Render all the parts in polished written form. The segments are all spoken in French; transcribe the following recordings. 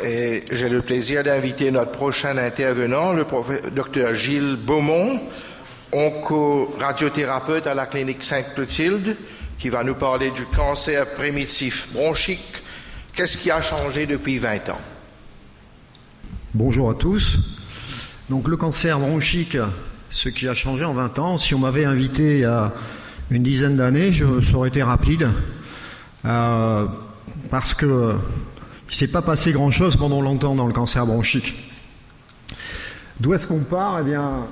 Et j'ai le plaisir d'inviter notre prochain intervenant, le Dr Gilles Beaumont, onco-radiothérapeute à la clinique Sainte-Clotilde, qui va nous parler du cancer primitif bronchique. Qu'est-ce qui a changé depuis 20 ans? Bonjour à tous. Donc le cancer bronchique, ce qui a changé en 20 ans, si on m'avait invité il y a une dizaine d'années, ça aurait été rapide, parce que il ne s'est pas passé grand-chose pendant longtemps dans le cancer bronchique. D'où est-ce qu'on part? Eh bien,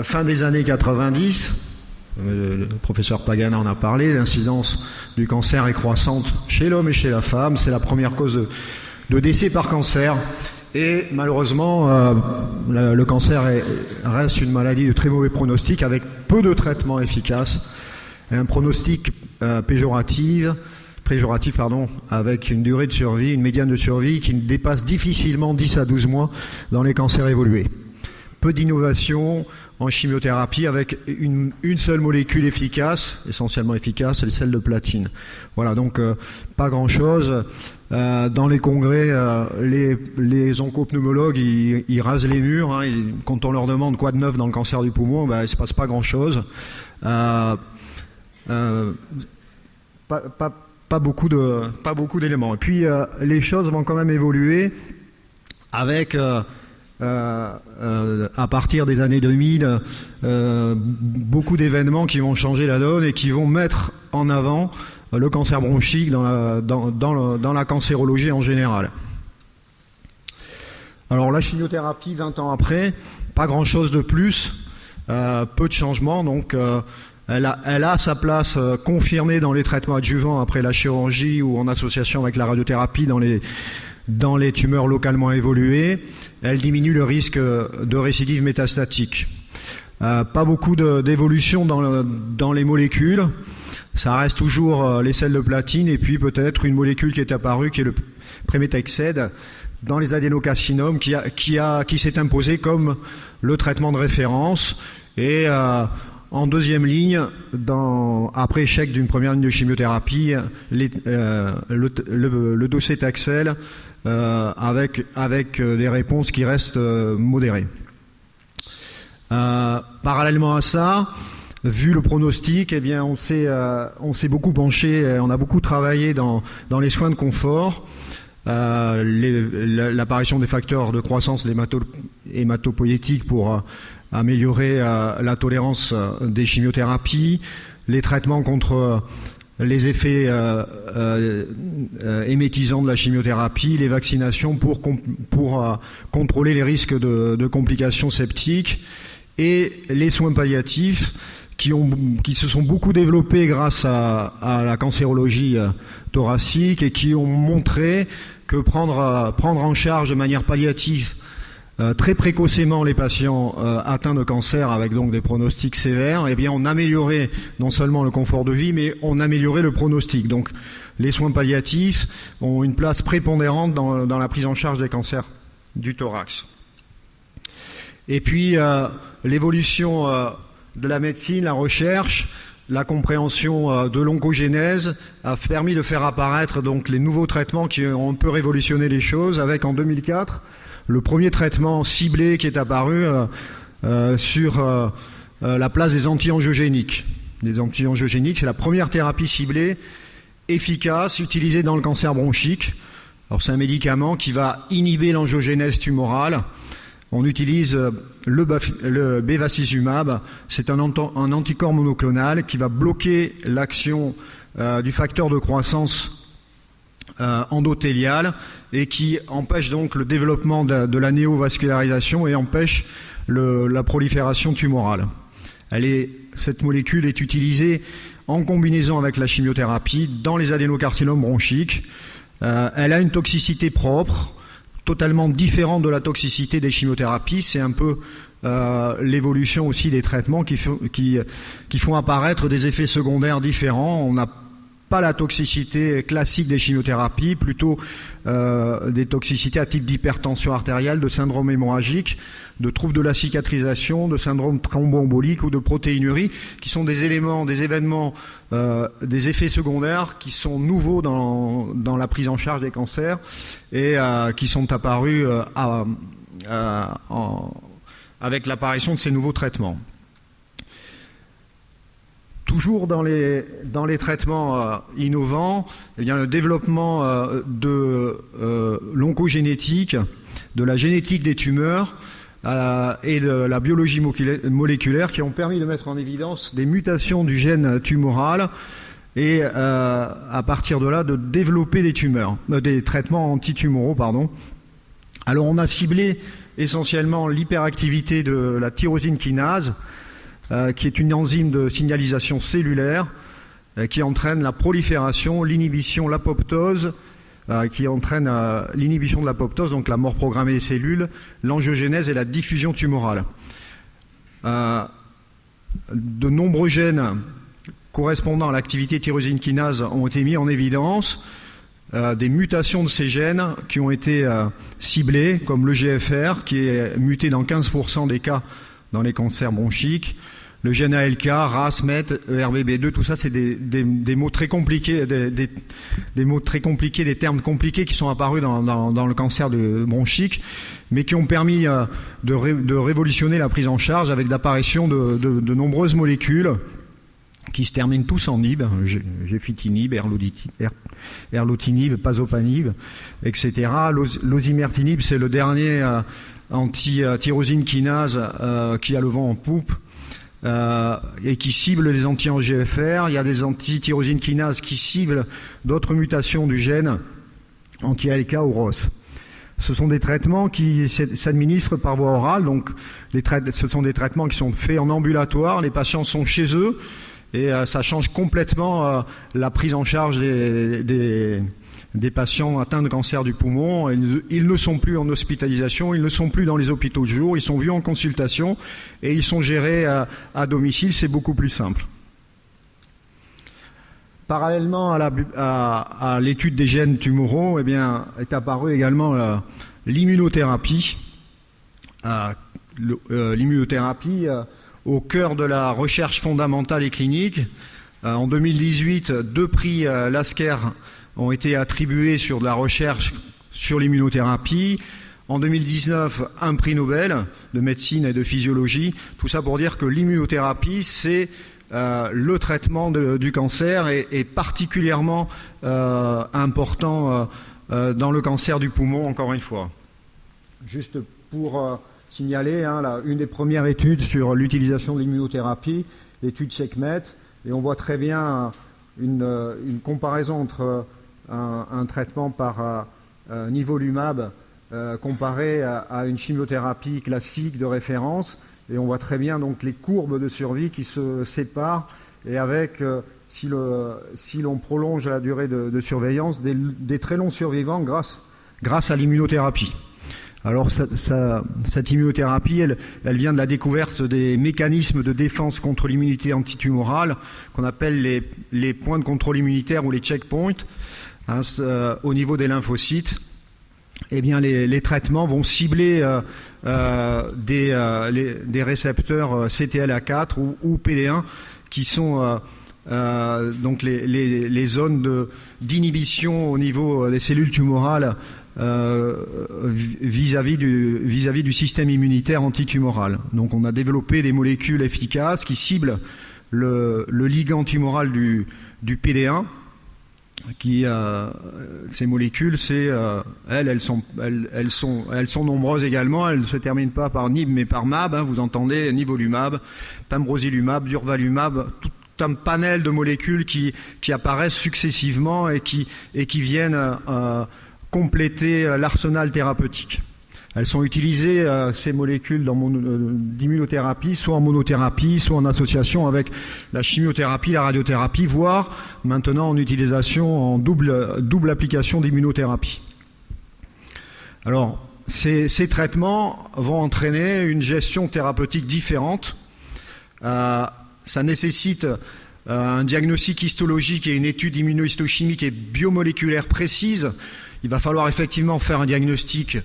fin des années 90, le professeur Pagana en a parlé, l'incidence du cancer est croissante chez l'homme et chez la femme. C'est la première cause de décès par cancer. Et malheureusement, le cancer reste une maladie de très mauvais pronostic avec peu de traitements efficaces. Et un pronostic péjoratif, avec une durée de survie, une médiane de survie qui dépasse difficilement 10 à 12 mois dans les cancers évolués. Peu d'innovation en chimiothérapie avec une seule molécule efficace, essentiellement efficace, c'est celle de platine. Voilà, donc pas grand-chose. Dans les congrès, les oncopneumologues, ils rasent les murs. Quand on leur demande quoi de neuf dans le cancer du poumon, il ne se passe pas grand-chose. Pas beaucoup d'éléments. Et puis les choses vont quand même évoluer avec à partir des années 2000 beaucoup d'événements qui vont changer la donne et qui vont mettre en avant le cancer bronchique dans la cancérologie en général. Alors la chimiothérapie 20 ans après, pas grand chose de plus, peu de changements, donc elle a sa place confirmée dans les traitements adjuvants après la chirurgie ou en association avec la radiothérapie dans les tumeurs localement évoluées. Elle diminue le risque de récidive métastatique. Pas beaucoup d'évolution dans les molécules. Ça reste toujours les sels de platine et puis peut-être une molécule qui est apparue qui est le Pemetrexed dans les adénocarcinomes qui s'est imposé comme le traitement de référence. Et en deuxième ligne, après échec d'une première ligne de chimiothérapie, le docetaxel avec des réponses qui restent modérées. Parallèlement à ça, vu le pronostic, eh bien on s'est beaucoup penché, on a beaucoup travaillé dans les soins de confort, l'apparition des facteurs de croissance hématopoïétique pour améliorer la tolérance des chimiothérapies, les traitements contre les effets émétisants de la chimiothérapie, les vaccinations pour contrôler les risques de complications septiques, et les soins palliatifs qui se sont beaucoup développés grâce à la cancérologie thoracique et qui ont montré que prendre en charge de manière palliative très précocement les patients atteints de cancer avec donc des pronostics sévères, eh bien on améliorait non seulement le confort de vie, mais on améliorait le pronostic. Donc les soins palliatifs ont une place prépondérante dans la prise en charge des cancers du thorax. Et puis l'évolution de la médecine, la recherche, la compréhension de l'oncogénèse a permis de faire apparaître donc les nouveaux traitements qui ont un peu révolutionné les choses, avec en 2004 le premier traitement ciblé qui est apparu sur la place des anti-angiogéniques. Les anti-angiogéniques, c'est la première thérapie ciblée efficace utilisée dans le cancer bronchique. Alors c'est un médicament qui va inhiber l'angiogénèse tumorale. On utilise le bevacizumab, c'est un anticorps monoclonal qui va bloquer l'action du facteur de croissance endothéliale et qui empêche donc le développement de la néovascularisation et empêche la prolifération tumorale. Cette molécule est utilisée en combinaison avec la chimiothérapie dans les adénocarcinomes bronchiques. Elle a une toxicité propre, totalement différente de la toxicité des chimiothérapies. C'est un peu l'évolution aussi des traitements qui font apparaître des effets secondaires différents. On n'a pas la toxicité classique des chimiothérapies, plutôt des toxicités à type d'hypertension artérielle, de syndrome hémorragique, de troubles de la cicatrisation, de syndrome thromboembolique ou de protéinurie, qui sont des éléments, des événements, des effets secondaires qui sont nouveaux dans la prise en charge des cancers et qui sont apparus avec l'apparition de ces nouveaux traitements. Toujours dans les traitements innovants, eh bien, le développement de l'oncogénétique, de la génétique des tumeurs et de la biologie moléculaire qui ont permis de mettre en évidence des mutations du gène tumoral et à partir de là de développer des traitements antitumoraux. Alors on a ciblé essentiellement l'hyperactivité de la tyrosine kinase, qui est une enzyme de signalisation cellulaire qui entraîne la prolifération, l'inhibition, l'apoptose, qui entraîne l'inhibition de l'apoptose, donc la mort programmée des cellules, l'angiogénèse et la diffusion tumorale. De nombreux gènes correspondant à l'activité tyrosine kinase ont été mis en évidence. Des mutations de ces gènes qui ont été ciblées, comme le GFR, qui est muté dans 15% des cas dans les cancers bronchiques, le gène ALK, RAS, MET, ERBB2, tout ça, c'est des mots très compliqués, des mots très compliqués, des termes compliqués qui sont apparus dans le cancer bronchique, mais qui ont permis de révolutionner la prise en charge avec l'apparition de nombreuses molécules qui se terminent tous en nib, gefitinib, erlotinib, pazopanib, etc. L'osimertinib, c'est le dernier anti-tyrosine kinase qui a le vent en poupe et qui cible les anti-GFR. Il y a des anti-tyrosine kinase qui ciblent d'autres mutations du gène anti-ALK ou ROS. Ce sont des traitements qui s'administrent par voie orale, donc ce sont des traitements qui sont faits en ambulatoire, les patients sont chez eux, et ça change complètement la prise en charge des patients atteints de cancer du poumon. Ils ne sont plus en hospitalisation, ils ne sont plus dans les hôpitaux de jour, ils sont vus en consultation et ils sont gérés à domicile, c'est beaucoup plus simple. Parallèlement à l'étude des gènes tumoraux, eh bien, est apparue également l'immunothérapie. L'immunothérapie au cœur de la recherche fondamentale et clinique. En 2018, 2 prix Lasker ont été attribués sur de la recherche sur l'immunothérapie. En 2019, un prix Nobel de médecine et de physiologie. Tout ça pour dire que l'immunothérapie, c'est le traitement du cancer et particulièrement important dans le cancer du poumon, encore une fois. Juste pour signaler une des premières études sur l'utilisation de l'immunothérapie, l'étude Checkmate, et on voit très bien une comparaison entre un traitement par nivolumab comparé à une chimiothérapie classique de référence, et on voit très bien donc les courbes de survie qui se séparent, et avec si l'on prolonge la durée de surveillance, des très longs survivants grâce à l'immunothérapie. Alors cette immunothérapie, elle vient de la découverte des mécanismes de défense contre l'immunité antitumorale qu'on appelle les points de contrôle immunitaire ou les checkpoints au niveau des lymphocytes. Eh bien, les traitements vont cibler des récepteurs CTLA4 ou PD1 qui sont donc les zones d'inhibition au niveau des cellules tumorales vis-à-vis du système immunitaire antitumoral. Donc on a développé des molécules efficaces qui ciblent le ligand tumoral du PD1. Ces molécules, elles sont nombreuses également. Elles ne se terminent pas par NIB mais par MAB. Vous entendez nivolumab, pembrolizumab, durvalumab, tout un panel de molécules qui apparaissent successivement et qui viennent compléter l'arsenal thérapeutique. Elles sont utilisées, ces molécules, d'immunothérapie, soit en monothérapie, soit en association avec la chimiothérapie, la radiothérapie, voire maintenant en utilisation en double application d'immunothérapie. Alors, ces traitements vont entraîner une gestion thérapeutique différente. Ça nécessite un diagnostic histologique et une étude immunohistochimique et biomoléculaire précise. Il va falloir effectivement faire un diagnostic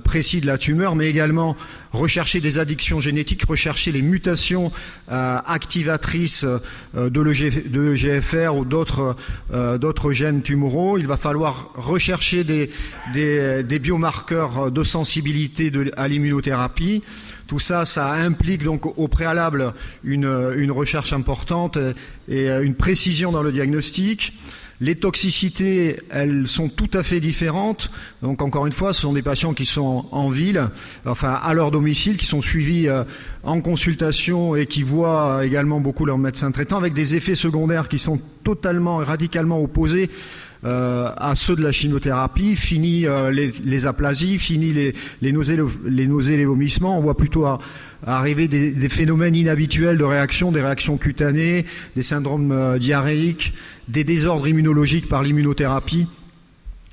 précis de la tumeur, mais également rechercher des addictions génétiques, rechercher les mutations activatrices de l'EGFR ou d'autres gènes tumoraux. Il va falloir rechercher des biomarqueurs de sensibilité à l'immunothérapie. Tout ça, ça implique donc au préalable une recherche importante et une précision dans le diagnostic. Les toxicités, elles sont tout à fait différentes. Donc encore une fois, ce sont des patients qui sont en ville, enfin à leur domicile, qui sont suivis en consultation et qui voient également beaucoup leur médecin traitant, avec des effets secondaires qui sont totalement et radicalement opposés à ceux de la chimiothérapie. Fini les aplasies, fini les nausées, les vomissements. On voit plutôt arriver des phénomènes inhabituels de réaction, des réactions cutanées, des syndromes diarrhéiques, des désordres immunologiques par l'immunothérapie,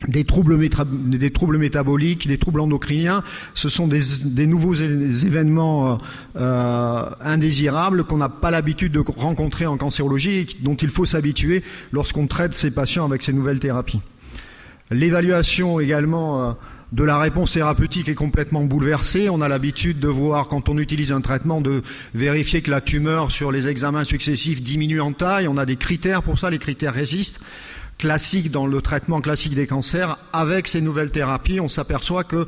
des troubles métaboliques, des troubles endocriniens. Ce sont des nouveaux événements indésirables qu'on n'a pas l'habitude de rencontrer en cancérologie et dont il faut s'habituer lorsqu'on traite ces patients avec ces nouvelles thérapies. L'évaluation également de la réponse thérapeutique est complètement bouleversée. On a l'habitude de voir, quand on utilise un traitement, de vérifier que la tumeur sur les examens successifs diminue en taille. On a des critères pour ça, les critères RECIST. Classique dans le traitement classique des cancers. Avec ces nouvelles thérapies, on s'aperçoit que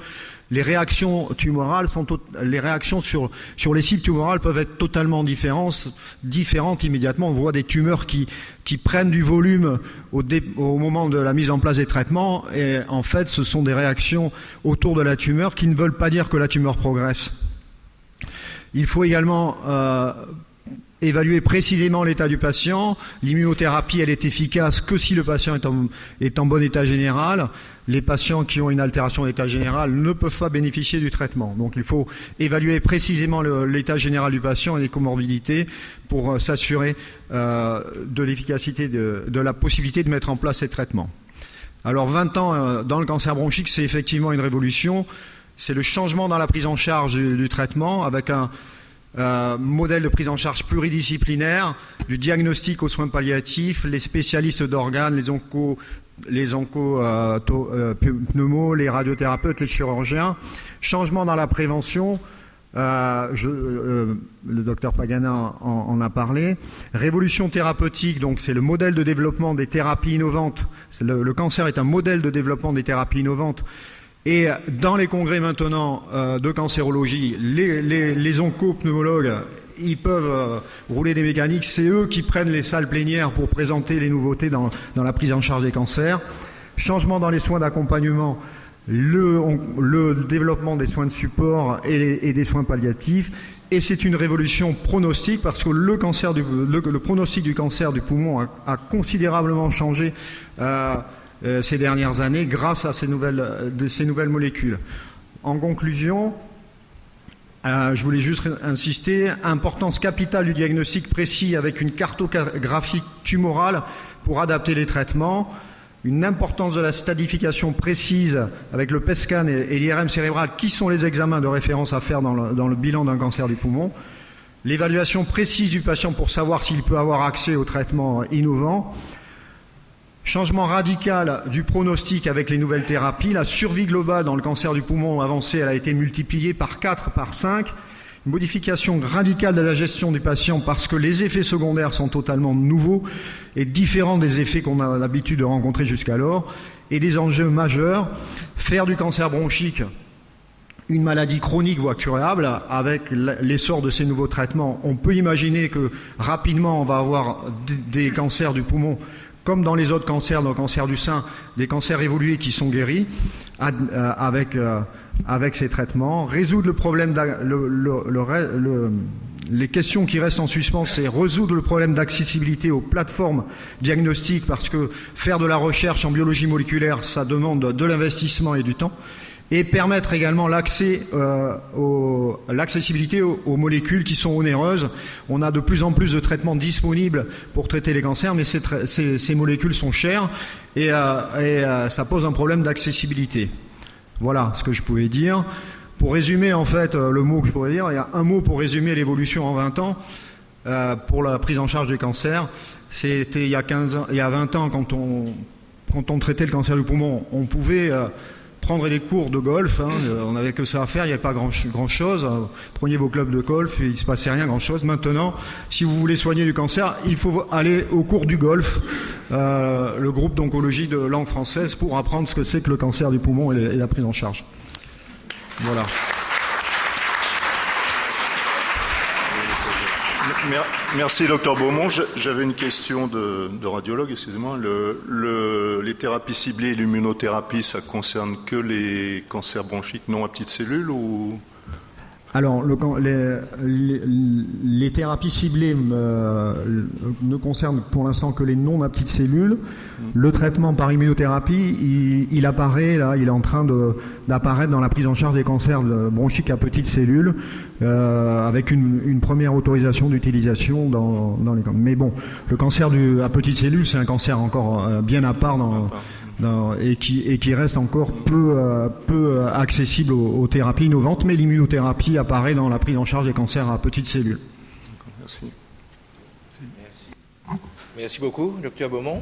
les réactions tumorales les réactions sur les cibles tumorales peuvent être totalement différentes immédiatement. On voit des tumeurs qui prennent du volume au moment de la mise en place des traitements, et en fait ce sont des réactions autour de la tumeur qui ne veulent pas dire que la tumeur progresse. Il faut également évaluer précisément l'état du patient. L'immunothérapie, elle est efficace que si le patient est en bon état général. Les patients qui ont une altération d'état général ne peuvent pas bénéficier du traitement. Donc il faut évaluer précisément l'état général du patient et les comorbidités pour s'assurer de l'efficacité, de la possibilité de mettre en place ces traitements. Alors 20 ans dans le cancer bronchique, c'est effectivement une révolution. C'est le changement dans la prise en charge du traitement avec un modèle de prise en charge pluridisciplinaire, du diagnostic aux soins palliatifs, les spécialistes d'organes, les pneumos, les radiothérapeutes, les chirurgiens. Changement dans la prévention, le docteur Pagana en a parlé. Révolution thérapeutique, donc c'est le modèle de développement des thérapies innovantes. Le cancer est un modèle de développement des thérapies innovantes. Et dans les congrès maintenant de cancérologie, les oncopneumologues, ils peuvent rouler des mécaniques. C'est eux qui prennent les salles plénières pour présenter les nouveautés dans la prise en charge des cancers. Changement dans les soins d'accompagnement, le développement des soins de support et des soins palliatifs. Et c'est une révolution pronostique parce que le pronostic du cancer du poumon a considérablement changé ces dernières années grâce à ces nouvelles molécules. En conclusion, je voulais juste insister, importance capitale du diagnostic précis avec une cartographie tumorale pour adapter les traitements, une importance de la stadification précise avec le PET-scan et l'IRM cérébral qui sont les examens de référence à faire dans le bilan d'un cancer du poumon, l'évaluation précise du patient pour savoir s'il peut avoir accès aux traitements innovants, changement radical du pronostic avec les nouvelles thérapies. La survie globale dans le cancer du poumon avancé, elle a été multipliée par 4, par 5. Une modification radicale de la gestion du patient parce que les effets secondaires sont totalement nouveaux et différents des effets qu'on a l'habitude de rencontrer jusqu'alors. Et des enjeux majeurs, faire du cancer bronchique une maladie chronique voire curable. Avec l'essor de ces nouveaux traitements, on peut imaginer que rapidement on va avoir des cancers du poumon comme dans les autres cancers, dans le cancer du sein, des cancers évolués qui sont guéris avec ces traitements. Résoudre le problème, les questions qui restent en suspens, c'est résoudre le problème d'accessibilité aux plateformes diagnostiques, parce que faire de la recherche en biologie moléculaire, ça demande de l'investissement et du temps. Et permettre également l'accessibilité aux molécules qui sont onéreuses. On a de plus en plus de traitements disponibles pour traiter les cancers, mais ces molécules sont chères et ça pose un problème d'accessibilité. Voilà ce que je pouvais dire. Pour résumer, en fait, le mot que je pourrais dire, il y a un mot pour résumer l'évolution en 20 ans. pour la prise en charge des cancers. C'était il y a 20 ans, quand on traitait le cancer du poumon, on pouvait prendre des cours de golf, hein, on n'avait que ça à faire, il n'y avait pas grand chose. Preniez vos clubs de golf, il ne se passait rien grand chose. Maintenant, si vous voulez soigner du cancer, il faut aller au cours du golf, le groupe d'oncologie de langue française, pour apprendre ce que c'est que le cancer du poumon et la prise en charge. Voilà. Merci, Dr Beaumont. J'avais une question de radiologue, excusez-moi. Les thérapies ciblées et l'immunothérapie, ça concerne que les cancers bronchiques non à petites cellules ou... Alors, les thérapies ciblées ne concernent pour l'instant que les non à petites cellules. Le traitement par immunothérapie, il apparaît, là, il est en train d'apparaître dans la prise en charge des cancers bronchiques à petites cellules, avec une première autorisation d'utilisation dans les cancers. Mais bon, le cancer à petites cellules, c'est un cancer encore bien à part et qui reste encore peu accessible aux thérapies innovantes, mais l'immunothérapie apparaît dans la prise en charge des cancers à petites cellules. Merci. Merci beaucoup, Dr Beaumont.